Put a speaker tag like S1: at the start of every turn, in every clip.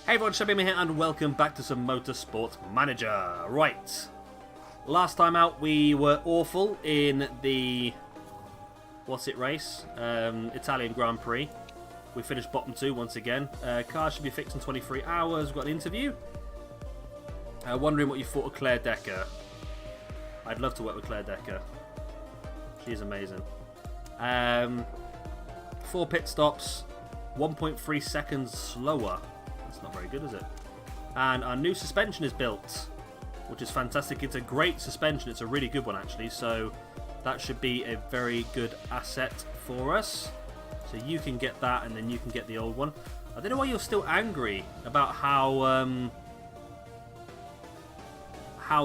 S1: Hey everyone, Shabby here and welcome back to some Motorsport Manager. Right, last time out we were awful in the race? Italian Grand Prix. We finished bottom 2 once again. Car should be fixed in 23 hours. We've got an interview. Wondering what you thought of Claire Decker. I'd love to work with Claire Decker. She's amazing. 4 pit stops, 1.3 seconds slower. That's not very good, is it? And our new suspension is built, which is fantastic. It's a great suspension. It's a really good one, actually. So that should be a very good asset for us. So you can get that, and then you can get the old one. I don't know why you're still angry about how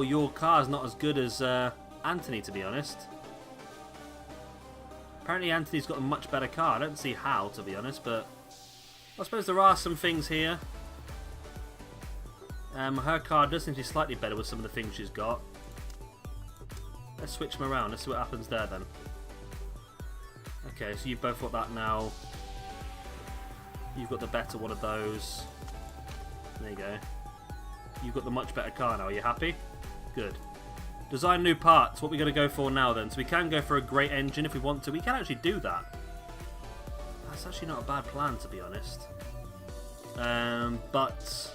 S1: your car's not as good as Anthony, to be honest. Apparently Anthony's got a much better car. I don't see how, to be honest, but I suppose there are some things here. Her car does seem to be slightly better with some of the things she's got. Let's switch them around. Let's see what happens there then. Okay, so you've both got that now. You've got the better one of those. There you go. You've got the much better car now. Are you happy? Good. Design new parts. What are we going to go for now then? So we can go for a great engine if we want to. We can actually do that. That's actually not a bad plan, to be honest. But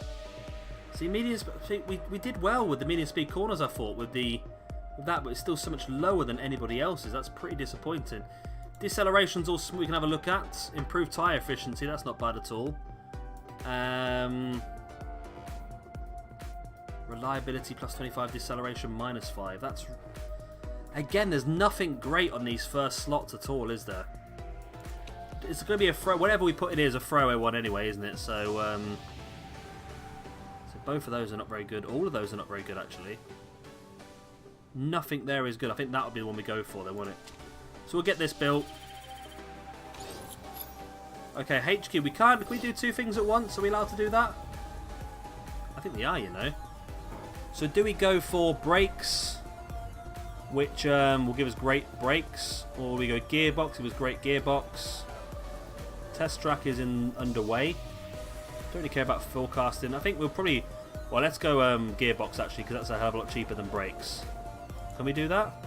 S1: see, we did well with the medium speed corners. I thought with that, but it's still so much lower than anybody else's. That's pretty disappointing. Deceleration's also we can have a look at. Improved tyre efficiency. That's not bad at all. Reliability plus 25, deceleration minus 5. That's again. There's nothing great on these first slots at all, is there? It's going to be a throw. Whatever we put in here is a throwaway one anyway, isn't it? So, so both of those are not very good. All of those are not very good, actually. Nothing there is good. I think that would be the one we go for, then, won't it? So we'll get this built. Okay, HQ. We can't. Can we do 2 things at once? Are we allowed to do that? I think we are, you know. So do we go for brakes, which will give us great brakes, or we go gearbox? It was great gearbox. Test track is underway. Don't really care about forecasting. I think we'll probably... Well, let's go gearbox, actually, because that's a hell of a lot cheaper than brakes. Can we do that?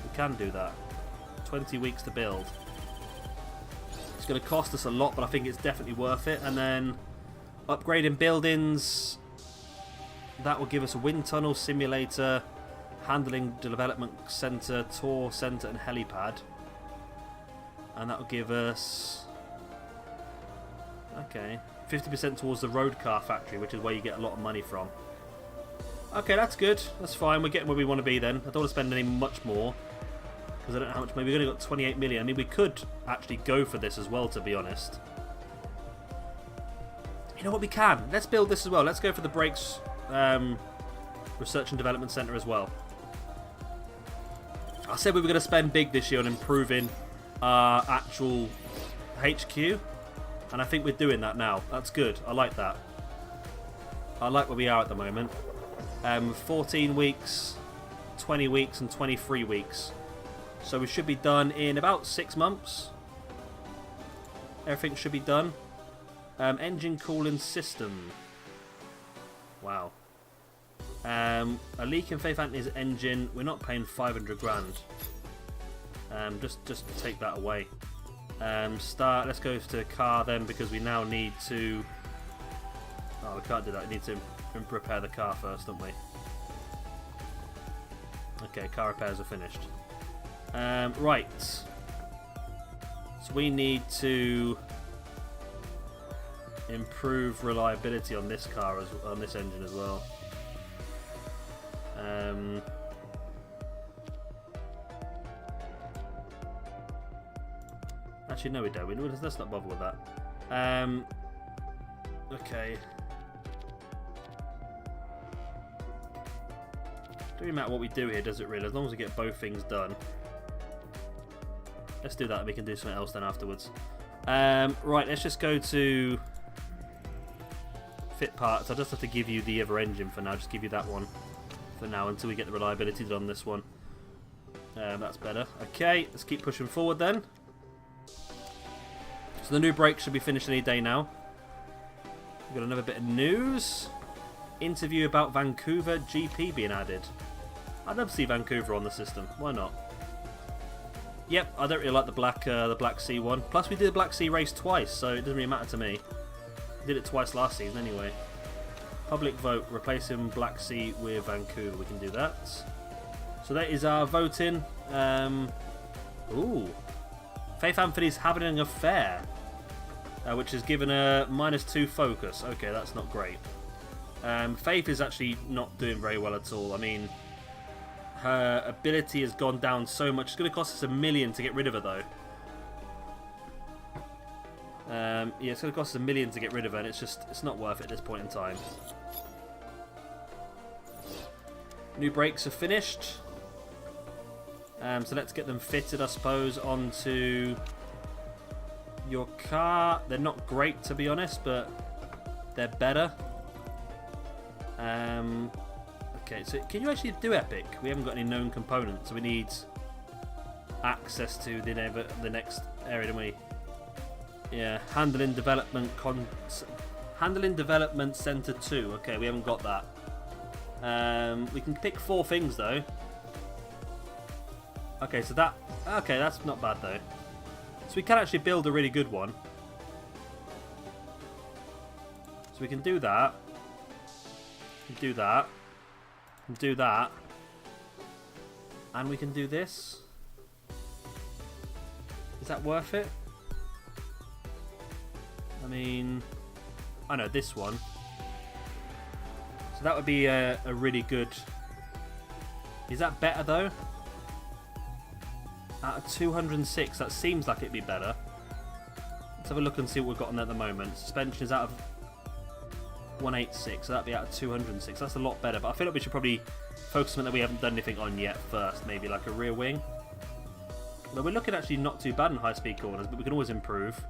S1: We can do that. 20 weeks to build. It's going to cost us a lot, but I think it's definitely worth it. And then upgrading buildings. That will give us a wind tunnel, simulator, handling development centre, tour centre, and helipad. And that will give us... Okay, 50% towards the road car factory, which is where you get a lot of money from. Okay, that's good. That's fine. We're getting where we want to be then. I don't want to spend any much more, because I don't know how much. Maybe we've only got 28 million. I mean, we could actually go for this as well, to be honest. You know what? We can. Let's build this as well. Let's go for the brakes research and development centre as well. I said we were going to spend big this year on improving our actual HQ, and I think we're doing that now. That's good. I like that. I like where we are at the moment. 14 weeks, 20 weeks and 23 weeks. So we should be done in about 6 months. Everything should be done. Engine cooling system. Wow. A leak in Faith Anthony's engine. We're not paying 500 grand. Just take that away. Start. Let's go to car then, because we now need to... Oh, we can't do that. We need to repair the car first, don't we? Okay, car repairs are finished. Right. So we need to improve reliability on this car, on this engine as well. Actually, no, we don't. Let's not bother with that. Okay. Don't really matter what we do here, does it really? As long as we get both things done. Let's do that, and we can do something else then afterwards. Right, let's just go to fit parts. I'll just have to give you the other engine for now. Just give you that one for now until we get the reliability done on this one. That's better. Okay, let's keep pushing forward then. So the new brake should be finished any day now. We've got another bit of news. Interview about Vancouver GP being added. I'd love to see Vancouver on the system. Why not? Yep, I don't really like the Black Sea one. Plus, we did the Black Sea race twice, so it doesn't really matter to me. We did it twice last season anyway. Public vote, replacing Black Sea with Vancouver. We can do that. So that is our voting. Ooh. Faith Anthony's having an affair, which is given a -2 focus. Okay, that's not great. Faith is actually not doing very well at all. I mean, her ability has gone down so much. It's going to cost us $1 million to get rid of her, though. Yeah, it's going to cost us $1 million to get rid of her, and it's not worth it at this point in time. New brakes are finished. So let's get them fitted, I suppose, onto your car. They're not great, to be honest, but they're better. Okay, so can you actually do Epic? We haven't got any known components, so we need access to the next area, don't we? Yeah, handling development center 2. Okay, we haven't got that. We can pick 4 things though. Okay, so that's not bad though. So we can actually build a really good one. So we can do that. Do that. Do that. And we can do this. Is that worth it? I mean, I know this one. So that would be a really good. Is that better though? Out of 206, that seems like it'd be better. Let's have a look and see what we've got on there at the moment. Suspension is out of 186, so that'd be out of 206. That's a lot better, but I feel like we should probably focus on something that we haven't done anything on yet first. Maybe like a rear wing. But we're looking actually not too bad in high-speed corners, but we can always improve.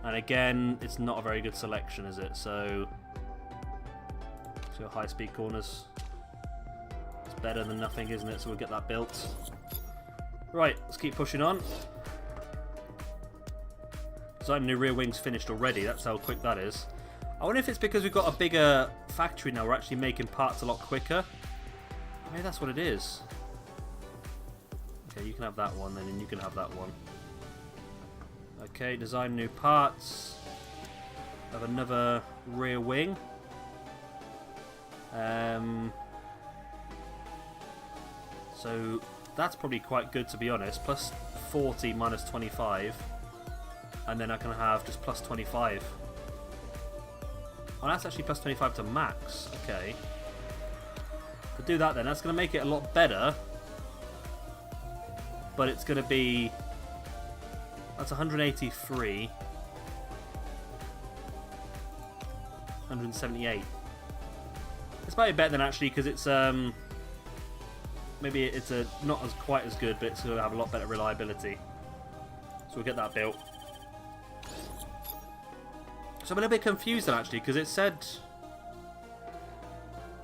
S1: And again, it's not a very good selection, is it? So high-speed corners. It's better than nothing, isn't it? So we'll get that built. Right, let's keep pushing on. Design new rear wings finished already. That's how quick that is. I wonder if it's because we've got a bigger factory now. We're actually making parts a lot quicker. Maybe that's what it is. Okay, you can have that one then, and you can have that one. Okay, design new parts. Have another rear wing. So that's probably quite good, to be honest. Plus 40 minus 25. And then I can have just plus 25. Oh, that's actually plus 25 to max. Okay. We'll do that then. That's going to make it a lot better. But it's going to be... That's 183. 178. It's probably better than actually, because it's... maybe it's not as quite as good, but it's going to have a lot better reliability. So we'll get that built. So I'm a little bit confused then, actually, because it said...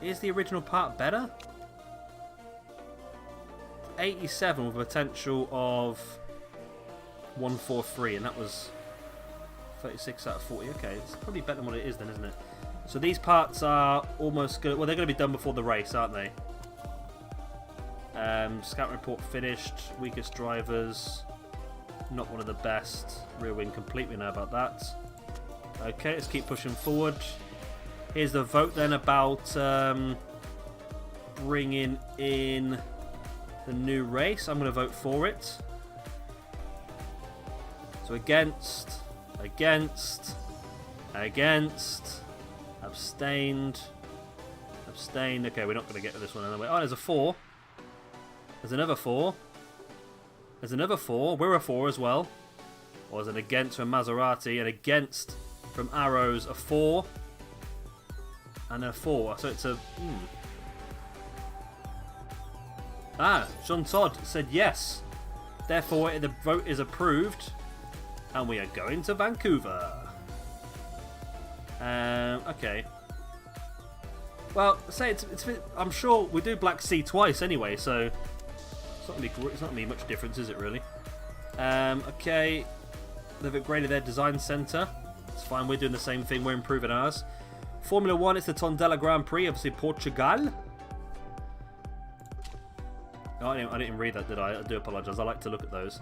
S1: Is the original part better? 87 with a potential of 143, and that was 36 out of 40. Okay, it's probably better than what it is then, isn't it? So these parts are almost good. Well, they're going to be done before the race, aren't they? Scout report finished. Weakest drivers. Not one of the best. Rear wing complete. We know about that. Okay, let's keep pushing forward. Here's the vote then about bringing in the new race. I'm going to vote for it. So against, abstained. Okay, we're not going to get to this one anyway. Oh, there's a 4. There's another 4. There's another 4. We're a 4 as well. Or is it against from Maserati, and against from Arrows a 4. And a 4. So it's a... Ah, Jean Todd said yes. Therefore, the vote is approved. And we are going to Vancouver. Okay. Well, say it's I'm sure we do Black Sea twice anyway, so it's not going to be much difference, is it really? Okay. They've upgraded their design centre. It's fine. We're doing the same thing. We're improving ours. Formula 1 is the Tondela Grand Prix, obviously Portugal. Oh, I didn't read that, did I? I do apologise. I like to look at those.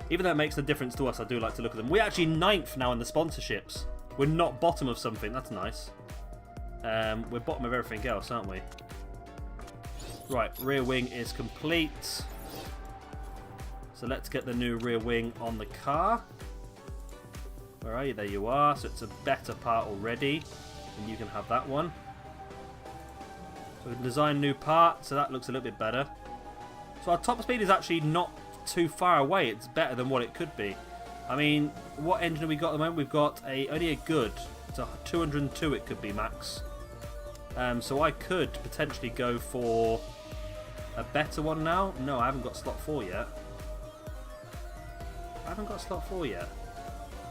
S1: Even though it makes a difference to us, I do like to look at them. We're actually 9th now in the sponsorships. We're not bottom of something. That's nice. We're bottom of everything else, aren't we? Right, rear wing is complete. So let's get the new rear wing on the car. Where are you? There you are. So it's a better part already. And you can have that one. So we can design new part. So that looks a little bit better. So our top speed is actually not too far away. It's better than what it could be. I mean, what engine have we got at the moment? We've got only a good. It's a 202 it could be max. So I could potentially go for a better one now. No, I haven't got slot 4 yet. I haven't got slot 4 yet.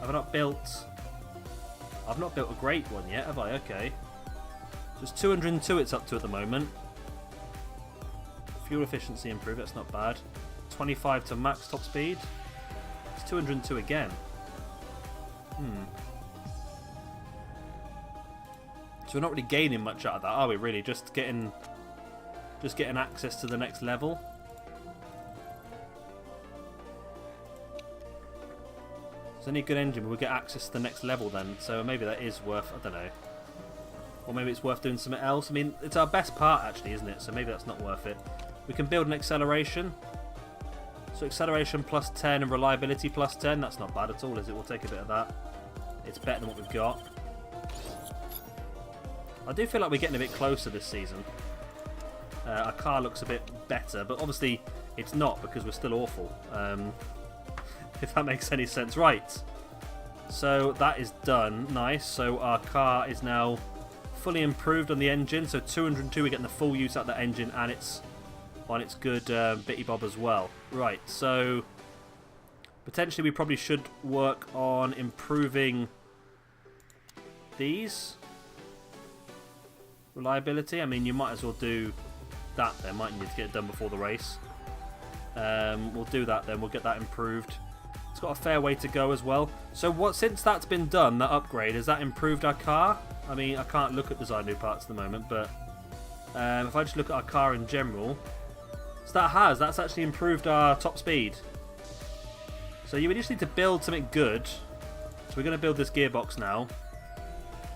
S1: I've not built a great one yet, have I? Okay. So it's 202 it's up to at the moment. Fuel efficiency improved, that's not bad. 25 to max top speed. It's 202 again. So we're not really gaining much out of that, are we really? Just getting access to the next level. It's only a good engine, but we'll get access to the next level then. So maybe that is worth, I don't know. Or maybe it's worth doing something else. I mean, it's our best part actually, isn't it? So maybe that's not worth it. We can build an acceleration. So acceleration plus 10 and reliability plus 10. That's not bad at all, is it? We'll take a bit of that. It's better than what we've got. I do feel like we're getting a bit closer this season. Our car looks a bit better, but obviously it's not because we're still awful. If that makes any sense. Right. So that is done. Nice. So our car is now fully improved on the engine. So 202, we're getting the full use out of the engine, and it's on its good bitty bob as well. Right. So potentially we probably should work on improving these. Reliability. I mean, you might as well do that then, mightn't you, to get it done before the race. We'll do that then. We'll get that improved. It's got a fair way to go as well. So since that's been done, that upgrade, has that improved our car? I mean, I can't look at design new parts at the moment, but if I just look at our car in general, so that's actually improved our top speed. So you just need to build something good. So we're going to build this gearbox now.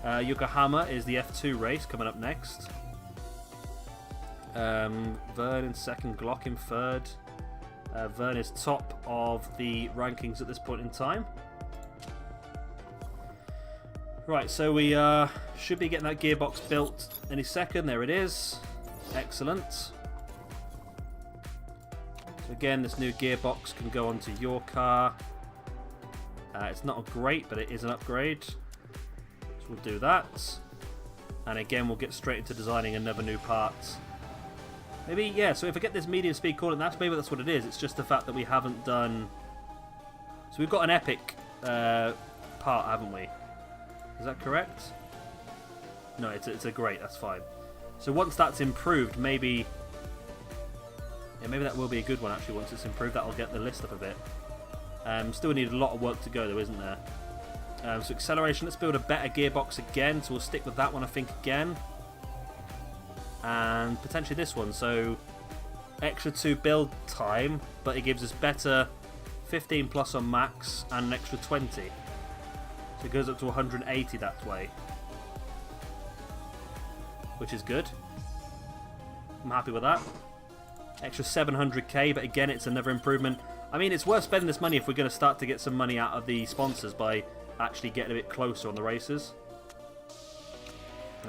S1: Yokohama is the F2 race coming up next. Vern in second, Glock in third. Vern is top of the rankings at this point in time. Right, so we should be getting that gearbox built any second. There it is. Excellent. So again, this new gearbox can go onto your car. It's not great, but it is an upgrade. So we'll do that. And again, we'll get straight into designing another new part. Maybe, yeah, so if I get this medium speed coolant, maybe that's what it is. It's just the fact that we haven't done... So we've got an epic part, haven't we? Is that correct? No, it's a great, that's fine. So once that's improved, maybe... Yeah, maybe that will be a good one, actually. Once it's improved, that'll get the list up a bit. Still need a lot of work to go, though, isn't there? So acceleration, let's build a better gearbox again. So we'll stick with that one, I think, again. And potentially this one. So extra 2 build time, but it gives us better 15 plus on max and an extra 20. So it goes up to 180 that way. Which is good. I'm happy with that. Extra 700k, but again, it's another improvement. I mean, it's worth spending this money if we're going to start to get some money out of the sponsors by actually getting a bit closer on the races.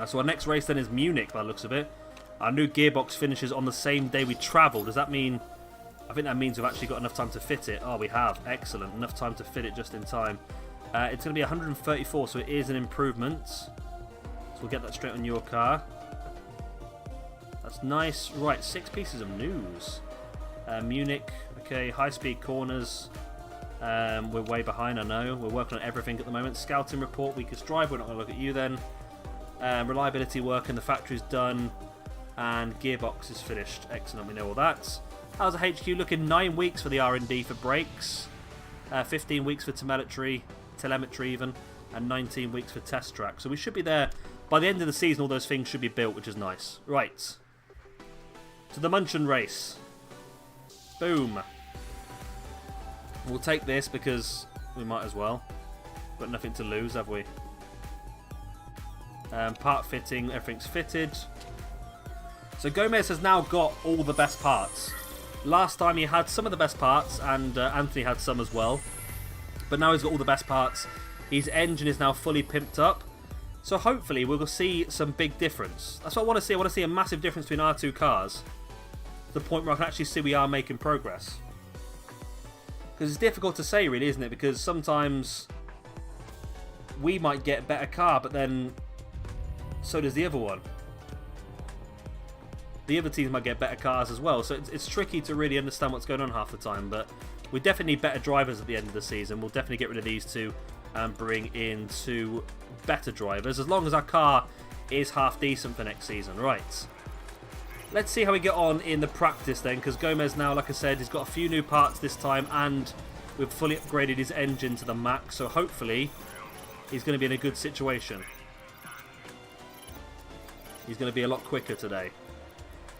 S1: So our next race then is Munich, by the looks of it. Our new gearbox finishes on the same day we travel. Does that mean... I think that means we've actually got enough time to fit it. Oh, we have. Excellent. Enough time to fit it just in time. It's going to be 134, so it is an improvement. So we'll get that straight on your car. That's nice. Right, 6 pieces of news. Munich. Okay, high-speed corners. We're way behind, I know. We're working on everything at the moment. Scouting report, weakest drive. We're not going to look at you then. Reliability work and the factory's done. And gearbox is finished. Excellent, we know all that. How's the HQ looking? 9 weeks for the R&D for brakes. 15 weeks for telemetry even. and 19 weeks for test track. So we should be there by the end of the season. All those things should be built, which is nice. Right. To the Munchen race. Boom. We'll take this because we might as well. Got nothing to lose, have we? Part fitting, everything's fitted. So Gomez has now got all the best parts. Last time he had some of the best parts, and Anthony had some as well. But now he's got all the best parts. His engine is now fully pimped up. So hopefully we'll see some big difference. That's what I want to see. I want to see a massive difference between our two cars. To the point where I can actually see we are making progress. Because it's difficult to say, really, isn't it? Because sometimes we might get a better car, but then so does the other one. The other teams might get better cars as well. So it's tricky to really understand what's going on half the time. But we definitely need better drivers at the end of the season. We'll definitely get rid of these two and bring in two better drivers. As long as our car is half decent for next season. Right. Let's see how we get on in the practice then, because Gomez now, like I said, he's got a few new parts this time, and we've fully upgraded his engine to the max, so hopefully he's going to be in a good situation. He's going to be a lot quicker today.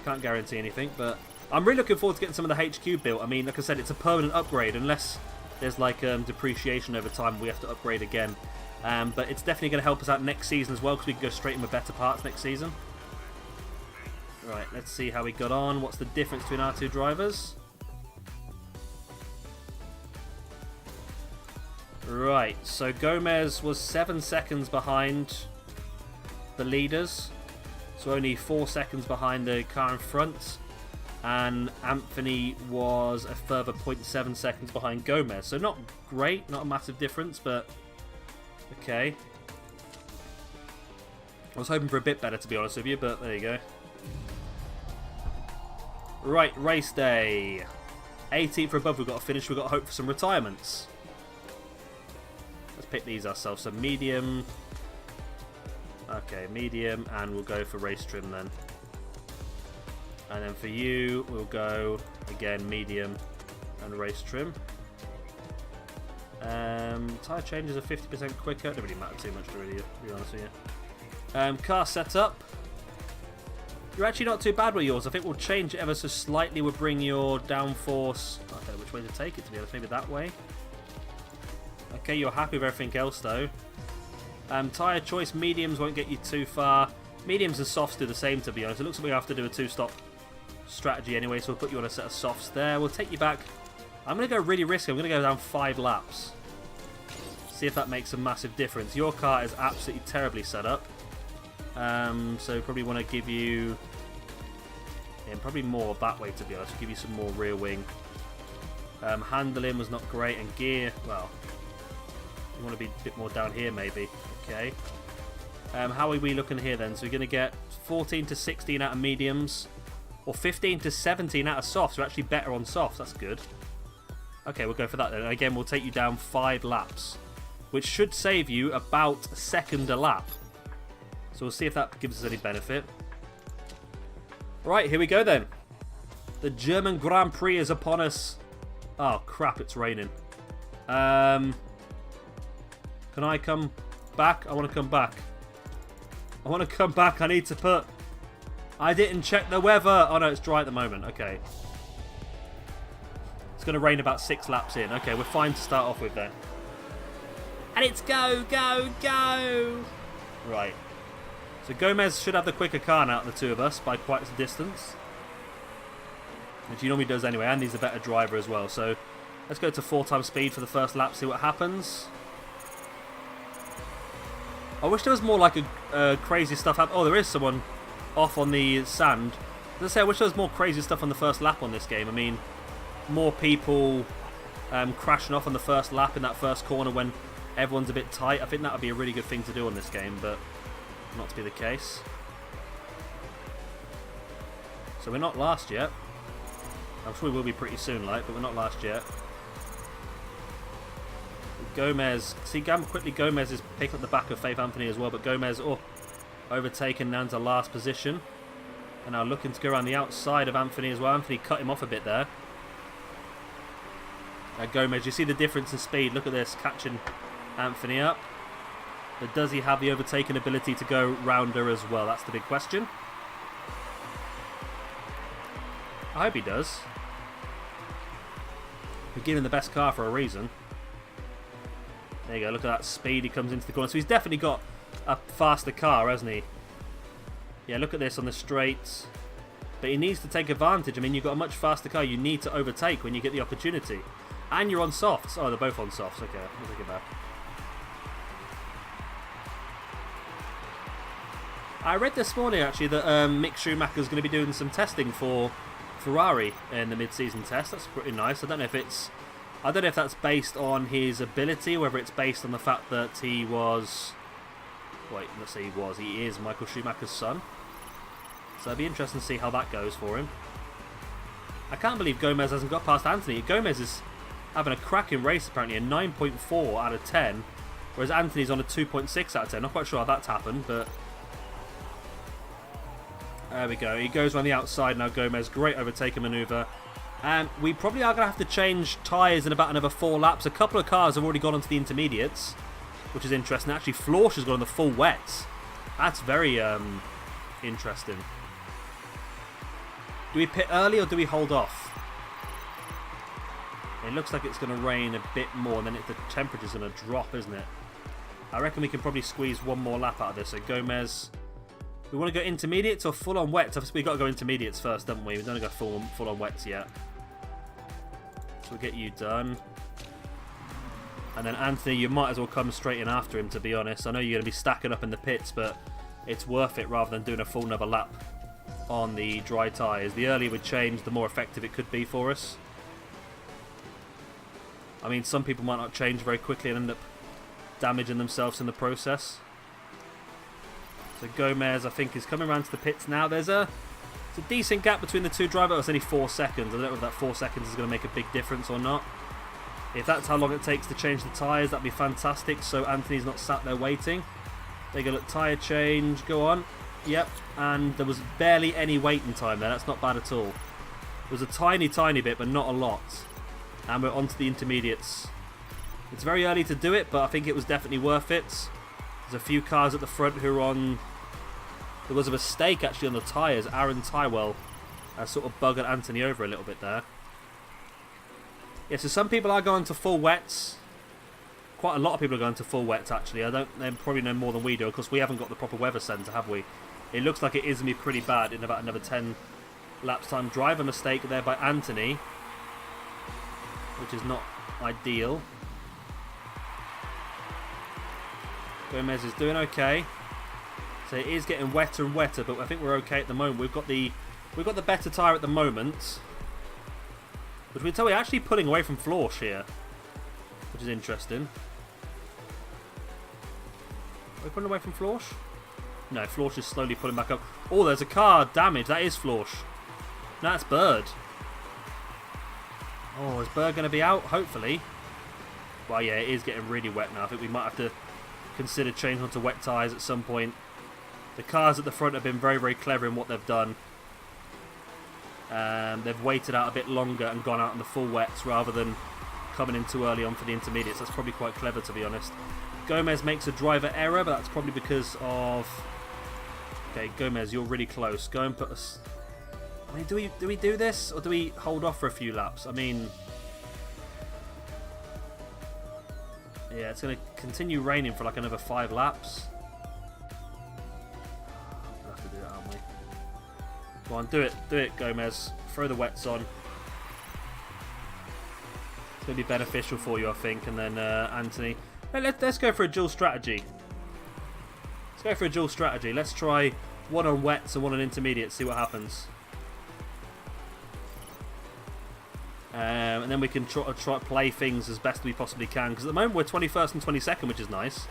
S1: Can't guarantee anything, but I'm really looking forward to getting some of the HQ built. I mean, like I said, it's a permanent upgrade, unless there's like depreciation over time, we have to upgrade again. But it's definitely going to help us out next season as well, because we can go straight in with better parts next season. Right, let's see how we got on. What's the difference between our two drivers? Right, so Gomez was 7 seconds behind the leaders. So only 4 seconds behind the car in front. And Anthony was a further 0.7 seconds behind Gomez. So not great, not a massive difference, but okay. I was hoping for a bit better, to be honest with you, but there you go. Right, race day. 18th or above, we've got to finish. We've got to hope for some retirements. Let's pick these ourselves. So medium. Okay, medium, and we'll go for race trim then. And then for you, we'll go, again, medium and race trim. Tyre changes are 50% quicker. It doesn't really matter too much, to really be honest with you. Car setup. You're actually not too bad with yours. I think we'll change it ever so slightly. We'll bring your downforce. I don't know which way to take it, to be honest. Maybe that way. Okay, you're happy with everything else, though. Tyre choice. Mediums won't get you too far. Mediums and softs do the same, to be honest. It looks like we have to do a two-stop strategy anyway, so we'll put you on a set of softs there. We'll take you back. I'm going to go really risky. I'm going to go down 5 laps. See if that makes a massive difference. Your car is absolutely terribly set up. So probably want to give you probably more that way, to be honest. Give you some more rear wing. Handling was not great, and gear, well, you want to be a bit more down here maybe. Okay. How are we looking here then? So we're going to get 14 to 16 out of mediums, or 15 to 17 out of softs. We're actually better on softs. That's good. Okay, we'll go for that then. And again, we'll take you down 5 laps, which should save you about a second a lap. So we'll see if that gives us any benefit. Right, here we go then. The German Grand Prix is upon us. Oh, crap, it's raining. Can I come back? I want to come back. I want to come back. I need to put... I didn't check the weather. Oh, no, it's dry at the moment. Okay. It's going to rain about 6 laps in. Okay, we're fine to start off with then. And it's go, go, go! Right. So Gomez should have the quicker car now out of the two of us by quite a distance. Which he normally does anyway, and he's a better driver as well. So let's go to 4 times speed for the first lap, see what happens. I wish there was more like a crazy stuff happen. Oh, there is someone off on the sand. As I say, I wish there was more crazy stuff on the first lap on this game. I mean, more people crashing off on the first lap in that first corner when everyone's a bit tight. I think that would be a really good thing to do on this game, but not to be the case. So we're not last yet. I'm sure we will be pretty soon, like, but we're not last yet. Gomez, see how quickly Gomez is picking up the back of Faith Anthony as well, but Gomez, overtaken down to last position. And now looking to go around the outside of Anthony as well. Anthony cut him off a bit there. Gomez, you see the difference in speed. Look at this, catching Anthony up. But does he have the overtaking ability to go rounder as well? That's the big question. I hope he does. We're given the best car for a reason. There you go, look at that speed he comes into the corner. So he's definitely got a faster car, hasn't he? Yeah, look at this on the straights. But he needs to take advantage. I mean, you've got a much faster car. You need to overtake when you get the opportunity. And you're on softs. Oh, they're both on softs. Okay, I'll take it back. I read this morning, actually, that Mick Schumacher's going to be doing some testing for Ferrari in the mid-season test. That's pretty nice. I don't know if that's based on his ability, whether it's based on the fact that he was... Wait, let's say he is Michael Schumacher's son. So it'll be interesting to see how that goes for him. I can't believe Gomez hasn't got past Anthony. Gomez is having a cracking race, apparently, a 9.4 out of 10, whereas Anthony's on a 2.6 out of 10. Not quite sure how that's happened, but... There we go. He goes around the outside now, Gomez. Great overtaking manoeuvre. We probably are going to have to change tyres in about another 4 laps. A couple of cars have already gone onto the intermediates, which is interesting. Actually, Florsch has gone on the full wets. That's very interesting. Do we pit early or do we hold off? It looks like it's going to rain a bit more, and then the temperature's going to drop, isn't it? I reckon we can probably squeeze one more lap out of this. So Gomez... We want to go intermediates or full-on wets? Obviously, we've got to go intermediates first, don't we? We don't go full-on wets yet. So we'll get you done. And then Anthony, you might as well come straight in after him, to be honest. I know you're going to be stacking up in the pits, but it's worth it rather than doing a full another lap on the dry tyres. The earlier we change, the more effective it could be for us. I mean, some people might not change very quickly and end up damaging themselves in the process. So Gomez, I think, is coming around to the pits now. It's a decent gap between the two drivers. It's only 4 seconds. I don't know if that 4 seconds is going to make a big difference or not. If that's how long it takes to change the tyres, that'd be fantastic. So Anthony's not sat there waiting. There you go, look, tyre change, go on. Yep, and there was barely any waiting time there. That's not bad at all. There was a tiny, tiny bit, but not a lot. And we're on to the intermediates. It's very early to do it, but I think it was definitely worth it. There's a few cars at the front who are on... There was a mistake actually on the tyres. Aaron Tywell sort of buggered Anthony over a little bit there. Yeah, so some people are going to full wets. Quite a lot of people are going to full wets actually. They probably know more than we do. Of course, we haven't got the proper weather centre, have we? It looks like it is going to be pretty bad in about another 10 laps time. Driver mistake there by Anthony, which is not ideal. Gomez is doing okay. So it is getting wetter and wetter, but I think we're okay at the moment. We've got the better tyre at the moment. Which we tell we're actually pulling away from Florsch here, which is interesting. Are we pulling away from Florsch? No, Florsch is slowly pulling back up. Oh, there's a car damage. That is Florsch. No, that's Bird. Oh, is Bird going to be out? Hopefully. Well, yeah, it is getting really wet now. I think we might have to consider changing onto wet tyres at some point. The cars at the front have been very, very clever in what they've done. They've waited out a bit longer and gone out on the full wets rather than coming in too early on for the intermediates. That's probably quite clever, to be honest. Gomez makes a driver error, but that's probably because of... Okay, Gomez, you're really close. Go and put us... I mean, do we do this? Or do we hold off for a few laps? I mean... Yeah, it's going to continue raining for like another 5 laps. We'll have to do it, aren't we? Go on, do it, Gomez. Throw the wets on. It's going to be beneficial for you, I think. And then Anthony. Let's go for a dual strategy. Let's try one on wets and one on intermediates, see what happens. And then we can try play things as best we possibly can. Because at the moment we're 21st and 22nd, which is nice.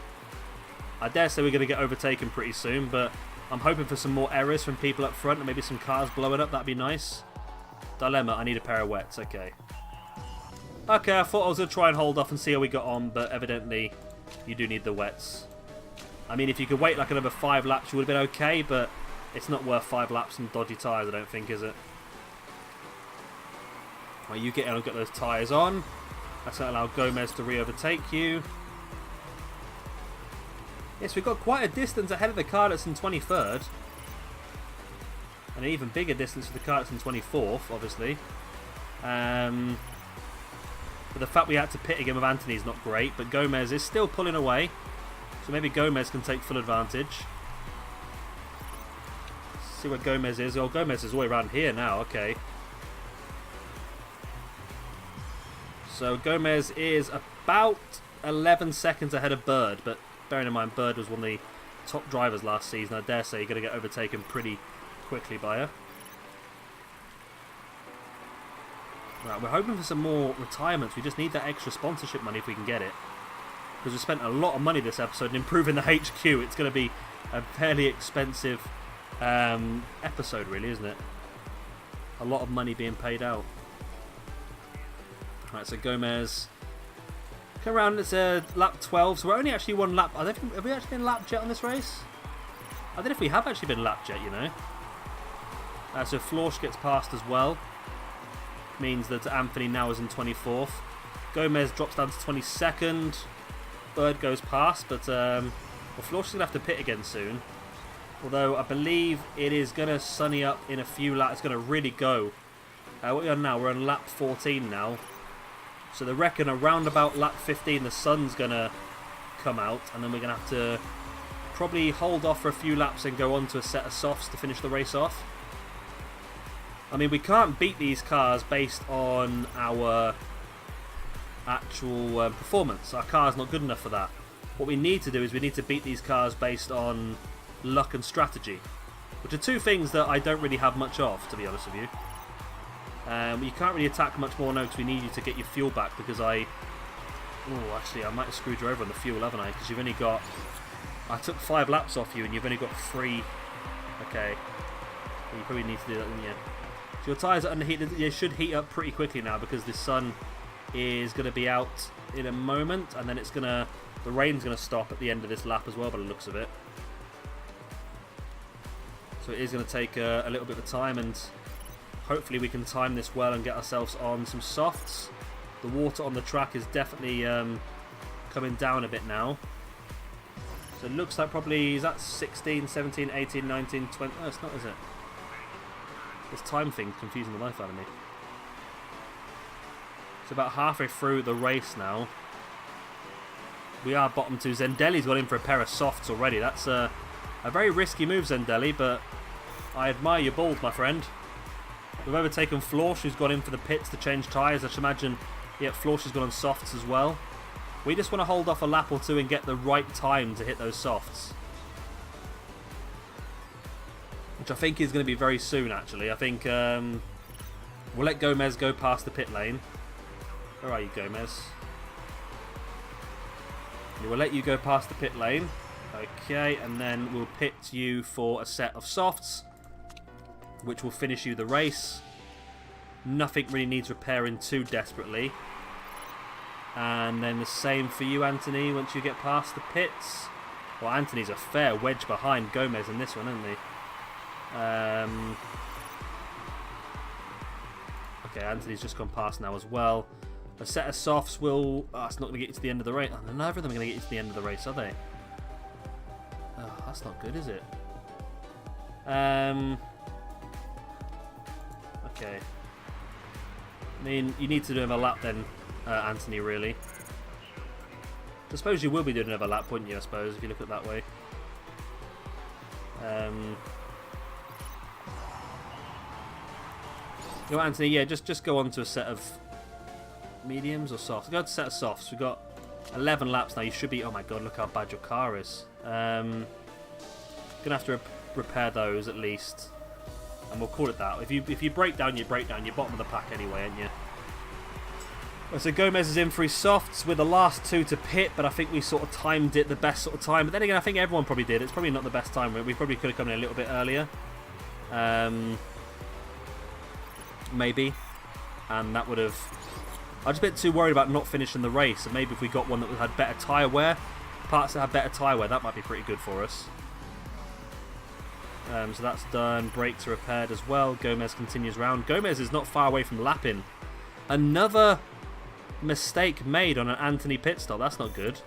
S1: I dare say we're going to get overtaken pretty soon, but I'm hoping for some more errors from people up front and maybe some cars blowing up. That'd be nice. Dilemma, I need a pair of wets. Okay, I thought I was going to try and hold off and see how we got on, but evidently you do need the wets. I mean, if you could wait like another 5 laps, you would have been okay, but it's not worth 5 laps and dodgy tyres, I don't think, is it? Well, you get those tyres on. That's going to allow Gomez to re-overtake you. Yes, we've got quite a distance ahead of the car that's in 23rd. And an even bigger distance for the car that's in 24th, obviously. But the fact we had to pit again with Anthony is not great, but Gomez is still pulling away. So maybe Gomez can take full advantage. See where Gomez is. Oh, Gomez is all the way around here now. Okay. So Gomez is about 11 seconds ahead of Bird, but bearing in mind Bird was one of the top drivers last season, I dare say you're going to get overtaken pretty quickly by her. Right, we're hoping for some more retirements. We just need that extra sponsorship money if we can get it. Because we spent a lot of money this episode in improving the HQ. It's going to be a fairly expensive episode, really, isn't it? A lot of money being paid out. Right, so Gomez come around. It's lap 12, so we're only actually one lap. Have we actually been lapped yet on this race? I don't know if we have actually been lapped yet, you know. So Florsch gets passed as well. Means that Anthony now is in 24th. Gomez drops down to 22nd. Bird goes past, but well, Florsch is going to have to pit again soon. Although I believe it is going to sunny up in a few laps. It's going to really go. What are we on now? We're on lap 14 now. So they reckon around about lap 15 the sun's going to come out. And then we're going to have to probably hold off for a few laps and go on to a set of softs to finish the race off. I mean, we can't beat these cars based on our actual performance. Our car's not good enough for that. What we need to do is we need to beat these cars based on luck and strategy, which are two things that I don't really have much of, to be honest with you. You can't really attack much more now because we need you to get your fuel back because oh, actually, I might have screwed you over on the fuel, haven't I? Because you've only got... I took 5 laps off you and you've only got 3. Okay. Well, you probably need to do that, didn't you? So your tyres are underheated. They should heat up pretty quickly now because the sun is going to be out in a moment, and then it's going to... The rain's going to stop at the end of this lap as well, by the looks of it. So it is going to take a little bit of time, and hopefully we can time this well and get ourselves on some softs. The water on the track is definitely coming down a bit now. So it looks like probably, is that 16, 17, 18, 19, 20... Oh, it's not, is it? This time thing's confusing the life out of me. It's about halfway through the race now. We are bottom 2. Zendelli's got in for a pair of softs already. That's a very risky move, Zendelli, but I admire your balls, my friend. We've overtaken Florsch, who's gone in for the pits to change tyres. I should imagine, yeah, Florsch has gone on softs as well. We just want to hold off a lap or two and get the right time to hit those softs. Which I think is going to be very soon, actually. I think we'll let Gomez go past the pit lane. Where are you, Gomez? We'll let you go past the pit lane. Okay, and then we'll pit you for a set of softs, which will finish you the race. Nothing really needs repairing too desperately. And then the same for you, Anthony, once you get past the pits. Well, Anthony's a fair wedge behind Gomez in this one, isn't he? Okay, Anthony's just gone past now as well. A set of softs will... Oh, it's not going to get you to the end of the race. Oh, neither of them are going to get you to the end of the race, are they? Oh, that's not good, is it? Okay. I mean, you need to do another lap then, Anthony, really. I suppose you will be doing another lap, wouldn't you, I suppose, if you look at it that way. You know, Anthony, yeah, just go on to a set of mediums or softs. Go to a set of softs. We've got 11 laps now. You should be... Oh my god, look how bad your car is. Gonna have to repair those at least, and we'll call it that. If you break down, you break down. You're bottom of the pack anyway, aren't you? Well, so Gomez is in for his softs with the last 2 to pit, but I think we sort of timed it the best sort of time. But then again, I think everyone probably did. It's probably not the best time. We probably could have come in a little bit earlier. Maybe. And that would have... I was just a bit too worried about not finishing the race, and maybe if we got one that had better tyre wear, parts that had better tyre wear, that might be pretty good for us. So that's done. Brakes are repaired as well. Gomez continues round. Gomez is not far away from lapping. Another mistake made on an Anthony pit stop. That's not good.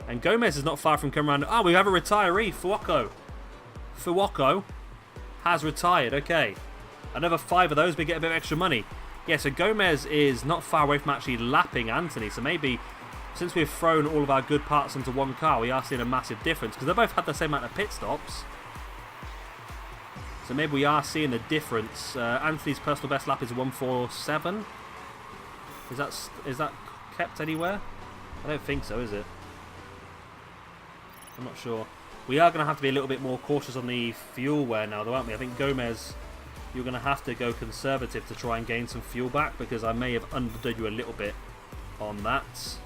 S1: And Gomez is not far from coming around. Oh, we have a retiree, Fuoco. Fuoco has retired. Okay. Another 5 of those, we get a bit of extra money. Yeah, so Gomez is not far away from actually lapping Anthony. So maybe, since we've thrown all of our good parts onto one car, we are seeing a massive difference. Because they both had the same amount of pit stops. So maybe we are seeing a difference. Anthony's personal best lap is 1:47. Is that kept anywhere? I don't think so, is it? I'm not sure. We are going to have to be a little bit more cautious on the fuel wear now, though, aren't we? I think Gomez, you're going to have to go conservative to try and gain some fuel back, because I may have underdone you a little bit on that.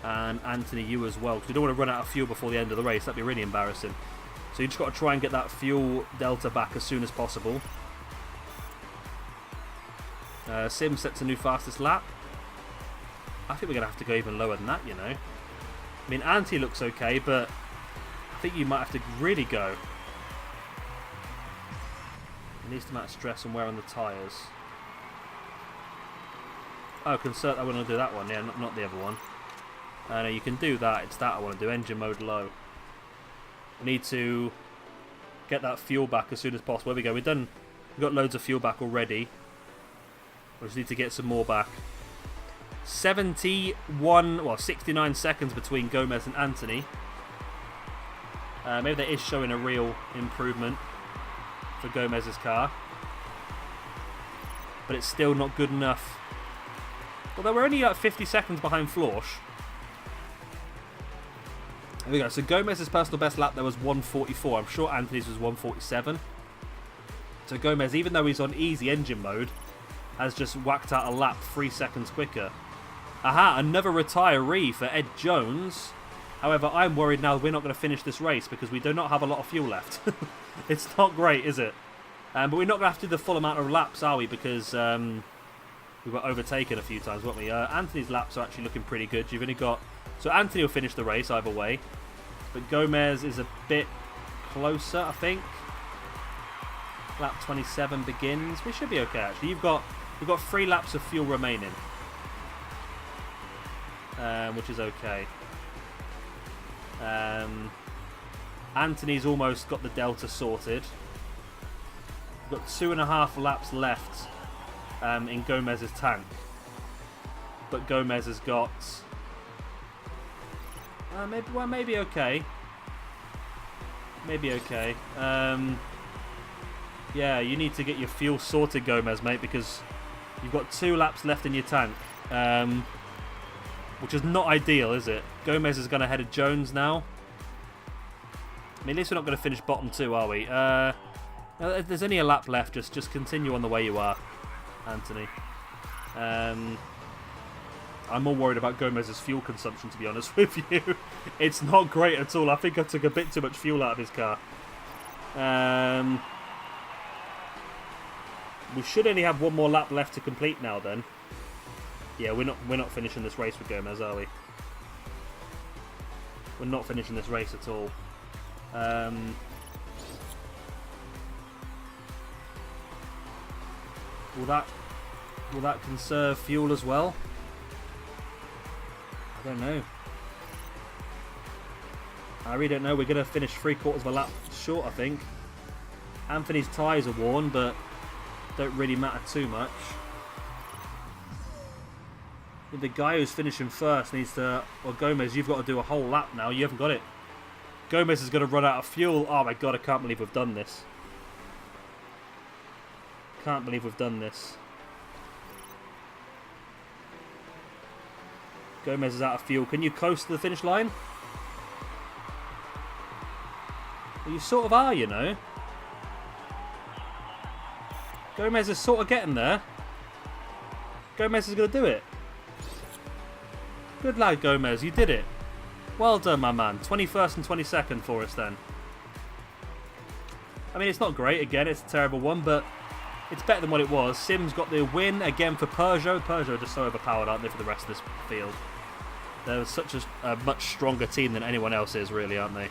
S1: And Anthony, you as well, because we don't want to run out of fuel before the end of the race. That'd be really embarrassing. So you just got to try and get that fuel delta back as soon as possible. Sim sets a new fastest lap. I think we're going to have to go even lower than that, you know. I mean, Anthony looks okay, but I think you might have to really go. The least amount of stress and wear on the tyres. Oh, I want to do that one. Yeah, not the other one. No, you can do that. It's that I want to do. Engine mode low. We need to get that fuel back as soon as possible. There we go. We've got loads of fuel back already. We just need to get some more back. 69 seconds between Gomez and Anthony. Maybe that is showing a real improvement for Gomez's car. But it's still not good enough. Although we're only at 50 seconds behind Florsch. There we go. So Gomez's personal best lap there was 1:44. I'm sure Anthony's was 1:47. So Gomez, even though he's on easy engine mode, has just whacked out a lap 3 seconds quicker. Aha, another retiree for Ed Jones. However, I'm worried now we're not going to finish this race because we do not have a lot of fuel left. It's not great, is it? But we're not going to have to do the full amount of laps, are we? Because we were overtaken a few times, weren't we? Anthony's laps are actually looking pretty good. You've only got... So Anthony will finish the race either way. But Gomez is a bit closer, I think. Lap 27 begins. We should be okay, actually. We've got 3 laps of fuel remaining. Which is okay. Anthony's almost got the delta sorted. We've got 2.5 laps left in Gomez's tank. But Gomez has got... maybe okay. Maybe okay. Yeah, you need to get your fuel sorted, Gomez, mate, because you've got 2 laps left in your tank. Which is not ideal, is it? Gomez is going ahead of Jones now. I mean, at least we're not going to finish bottom 2, are we? There's only a lap left. Just continue on the way you are, Anthony. I'm more worried about Gomez's fuel consumption, to be honest with you. It's not great at all. I think I took a bit too much fuel out of his car. We should only have 1 more lap left to complete now, then. Yeah, we're not finishing this race with Gomez, are we? We're not finishing this race at all. Will that conserve fuel as well? I don't know. I really don't know. We're going to finish 3/4 of a lap short, I think. Anthony's tyres are worn, but don't really matter too much. The guy who's finishing first needs to... Well, Gomez, you've got to do a whole lap now. You haven't got it. Gomez is going to run out of fuel. Oh my god, I can't believe we've done this. Can't believe we've done this. Gomez is out of fuel. Can you coast to the finish line? Well, you sort of are, you know. Gomez is sort of getting there. Gomez is going to do it. Good lad, Gomez. You did it. Well done, my man. 21st and 22nd for us, then. I mean, it's not great. Again, it's a terrible one, but it's better than what it was. Sim's got the win again for Peugeot. Peugeot are just so overpowered, aren't they, for the rest of this field? They're such a much stronger team than anyone else is, really, aren't they?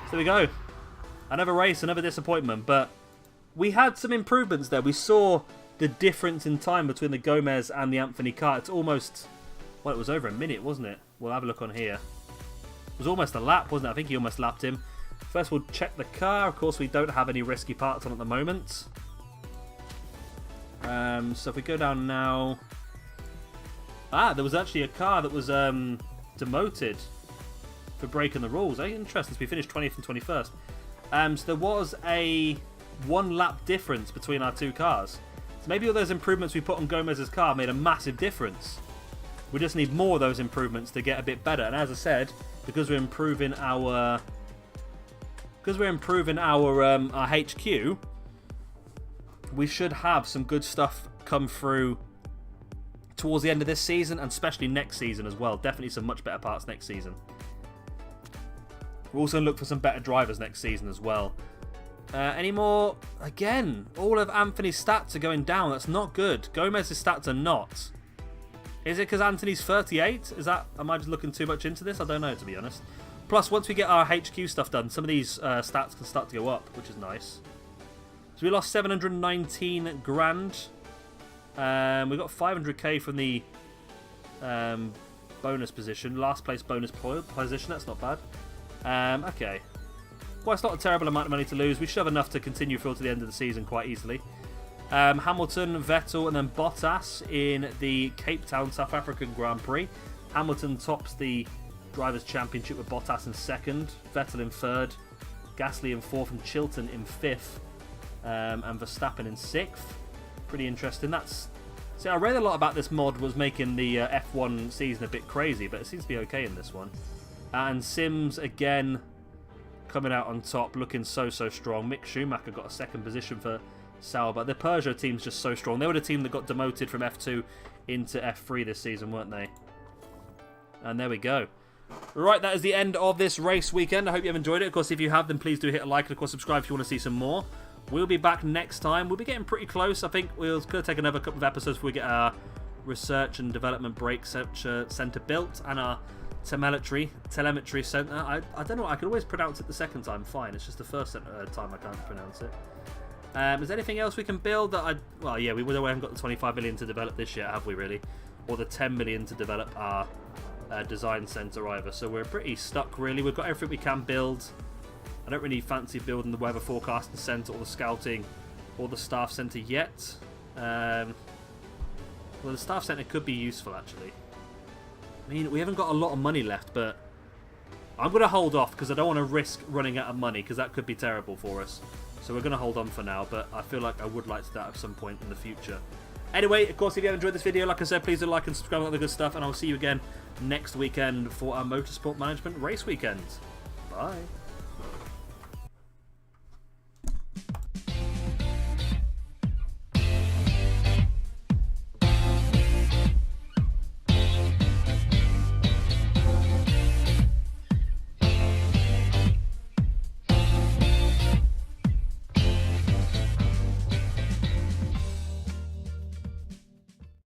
S1: So there we go. Another race, another disappointment, but we had some improvements there. We saw the difference in time between the Gomez and the Anthony car. It's almost... Well, it was over a minute, wasn't it? We'll have a look on here. It was almost a lap, wasn't it? I think he almost lapped him. First, we'll check the car. Of course, we don't have any risky parts on at the moment. So if we go down now... Ah, there was actually a car that was demoted for breaking the rules. Interesting. So we finished 20th and 21st. So there was a 1 lap difference between our 2 cars. So maybe all those improvements we put on Gomez's car made a massive difference. We just need more of those improvements to get a bit better. And as I said, because we're improving our HQ, we should have some good stuff come through towards the end of this season, and especially next season as well. Definitely some much better parts next season. We're also going to look for some better drivers next season as well. Any more? Again, all of Anthony's stats are going down. That's not good. Gomez's stats are not. Is it because Anthony's 38? Am I just looking too much into this? I don't know, to be honest. Plus, once we get our HQ stuff done, some of these stats can start to go up, which is nice. So we lost 719 grand. We got 500k from the bonus position. Last place bonus position. That's not bad. Okay. Well, it's not a terrible amount of money to lose. We should have enough to continue through to the end of the season quite easily. Hamilton, Vettel, and then Bottas in the Cape Town South African Grand Prix. Hamilton tops the Drivers' Championship with Bottas in 2nd, Vettel in 3rd, Gasly in 4th, and Chilton in 5th, and Verstappen in 6th. Pretty interesting. See, I read a lot about this mod was making the F1 season a bit crazy, but it seems to be okay in this one. And Sims again coming out on top, looking so strong. Mick Schumacher got a 2nd position for Sauber. The Peugeot team's just so strong. They were the team that got demoted from F2 into F3 this season, weren't they? And there we go. Right, that is the end of this race weekend. I hope you have enjoyed it. Of course, if you have, then please do hit a like and, of course, subscribe if you want to see some more. We'll be back next time. Will be getting pretty close. I think we'll take another couple of episodes before we get our research and development break centre built and our telemetry centre. I don't know. I can always pronounce it the second time. Fine. It's just the first time I can't pronounce it. Is there anything else we can build that well, yeah, we haven't got the 25 million to develop this yet, have we really? Or the 10 million to develop our design centre either. So we're pretty stuck, really. We've got everything we can build. I don't really fancy building the weather forecasting centre or the scouting or the staff centre yet. Well, the staff centre could be useful, actually. I mean, we haven't got a lot of money left, but I'm going to hold off because I don't want to risk running out of money because that could be terrible for us. So we're going to hold on for now, but I feel like I would like to do that at some point in the future. Anyway, of course, if you have enjoyed this video, like I said, please do like and subscribe and all the good stuff, and I'll see you again next weekend for our Motorsport Management race weekend. Bye.